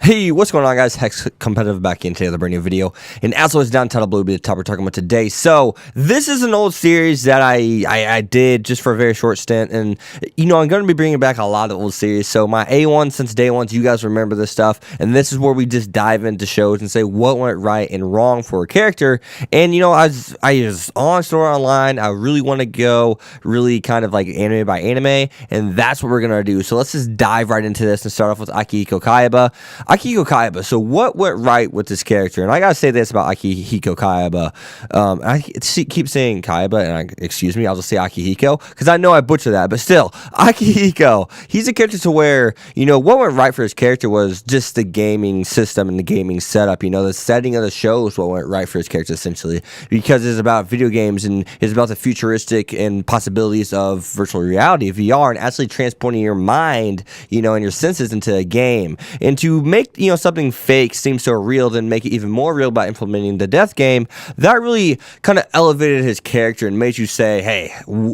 Hey, what's going on, guys? Hex Competitive back in today with a brand new video. And as always, down title blue will be the top we're talking about today. So, this is an old series that I did just for a very short stint. And, you know, I'm going to be bringing back a lot of old series. So, my A1 since day one, you guys remember this stuff. And this is where we just dive into shows and say what went right and wrong for a character. And, you know, I was on Sword Online. I really want to go really kind of like anime by anime. And that's what we're going to do. So, let's just dive right into this and start off with Akihiko Kayaba. Akihiko Kayaba. So what went right with this character? And I gotta say this about Akihiko Kayaba. I keep saying Kayaba, and excuse me, I'll just say Akihiko because I know I butcher that. But still, Akihiko. He's a character to where, you know, what went right for his character was just the gaming system and the gaming setup. You know, the setting of the show is what went right for his character essentially, because it's about video games and it's about the futuristic and possibilities of virtual reality, VR, and actually transporting your mind, you know, and your senses into a game. And to make, you know, something fake seem so real, then make it even more real by implementing the death game, that really kind of elevated his character and made you say, hey,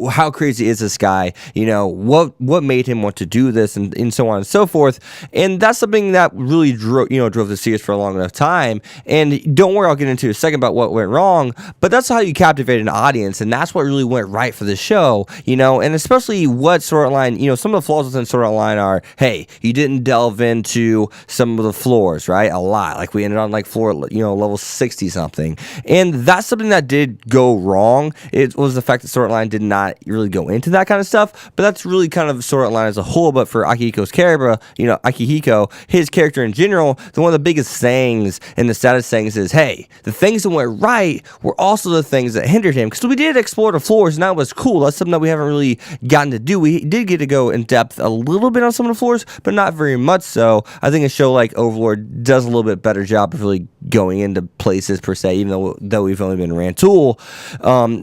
how crazy is this guy? You know, what made him want to do this, and so on and so forth. And that's something that really drove the series for a long enough time. And don't worry, I'll get into a second about what went wrong, but that's how you captivate an audience, and that's what really went right for the show, you know. And especially what storyline, you know, some of the flaws within storyline are, hey, you didn't delve into some of the floors, right? A lot. Like we ended on like floor, you know, level 60 something. And that's something that did go wrong. It was the fact that storyline did not really go into that kind of stuff, but that's really kind of storyline as a whole. But for Akihiko's character, you know, Akihiko, his character in general, one of the biggest sayings and the saddest sayings is, hey, the things that went right were also the things that hindered him. Because we did explore the floors, and that was cool. That's something that we haven't really gotten to do. We did get to go in depth a little bit on some of the floors, but not very much so. I think a show like Overlord does a little bit better job of really going into places per se, even though we've only been Rantoul.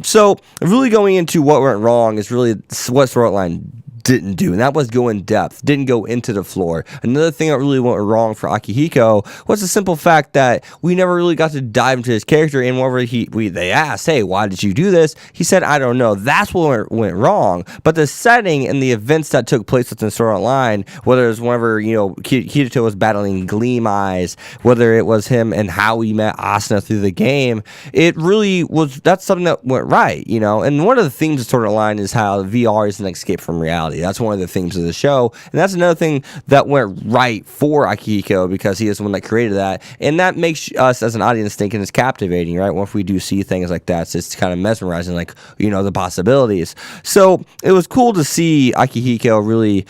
So really going into what went wrong is really what storyline didn't do, and that was go in depth, didn't go into the floor. Another thing that really went wrong for Akihiko was the simple fact that we never really got to dive into his character, and whenever they asked, hey, why did you do this? He said, I don't know. That's what went wrong. But the setting and the events that took place within Sword Online, whether it was whenever, you know, Kirito was battling Gleam Eyes, whether it was him and how he met Asuna through the game, it really was, that's something that went right, you know. And one of the themes of Sword Online is how VR is an escape from reality. That's one of the themes of the show, and that's another thing that went right for Akihiko because he is the one that created that, and that makes us as an audience thinking it's captivating, right? Well, if we do see things like that, it's just kind of mesmerizing, like, you know, the possibilities. So it was cool to see Akihiko really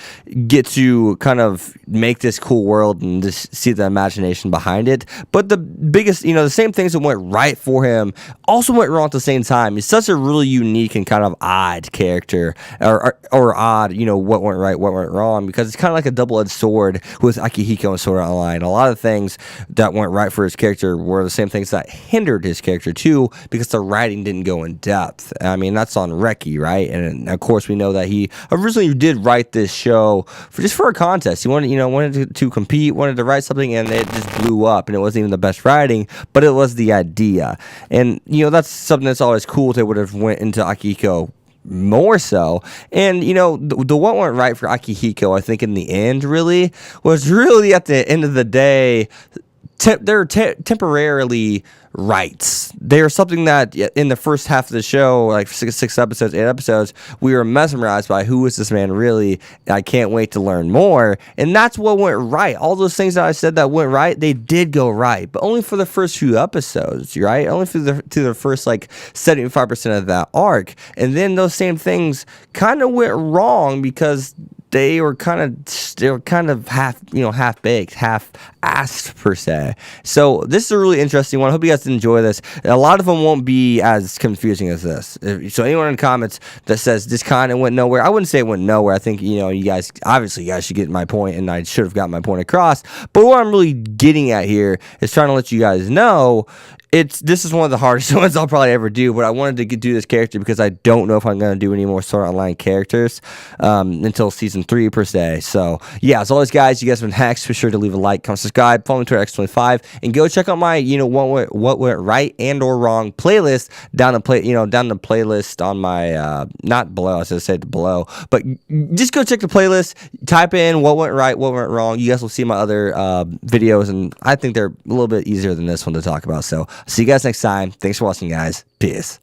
get to kind of make this cool world and just see the imagination behind it. But the biggest, you know, the same things that went right for him also went wrong at the same time. He's such a really unique and kind of odd character, or odd, you know, what went right, what went wrong, because it's kind of like a double-edged sword with Akihiko and Sword Online. A lot of things that went right for his character were the same things that hindered his character too, because the writing didn't go in depth. I mean, that's on Reki, right? And of course, we know that he originally did write this show for a contest. He wanted to compete, wanted to write something, and it just blew up. And it wasn't even the best writing, but it was the idea. And you know, that's something that's always cool. They would have went into Akihiko more so. And you know, the what went right for Akihiko, I think in the end really was really at the end of the day, they're temporarily rights. They are something that in the first half of the show, like six episodes, 8 episodes, we were mesmerized by who is this man really. I can't wait to learn more. And that's what went right. All those things that I said that went right, they did go right, but only for the first few episodes, right? Only to the first like 75% of that arc. And then those same things kind of went wrong because they were kind of half baked, half-assed per se. So this is a really interesting one. I hope you guys enjoy this. A lot of them won't be as confusing as this. So anyone in the comments that says this kind of went nowhere, I wouldn't say it went nowhere. I think, you know, you guys should get my point, and I should have got my point across. But what I'm really getting at here is trying to let you guys know this is one of the hardest ones I'll probably ever do, but I wanted to do this character because I don't know if I'm going to do any more Sword Art Online characters until season 3 per se. So yeah, as always, guys, you guys have been hacks. Be sure to leave a like, comment, subscribe, follow me to X25, and go check out my what went right and or wrong playlist down the playlist on my not below. I was gonna say below, but just go check the playlist. Type in what went right, what went wrong. You guys will see my other videos, and I think they're a little bit easier than this one to talk about. So see you guys next time. Thanks for watching, guys. Peace.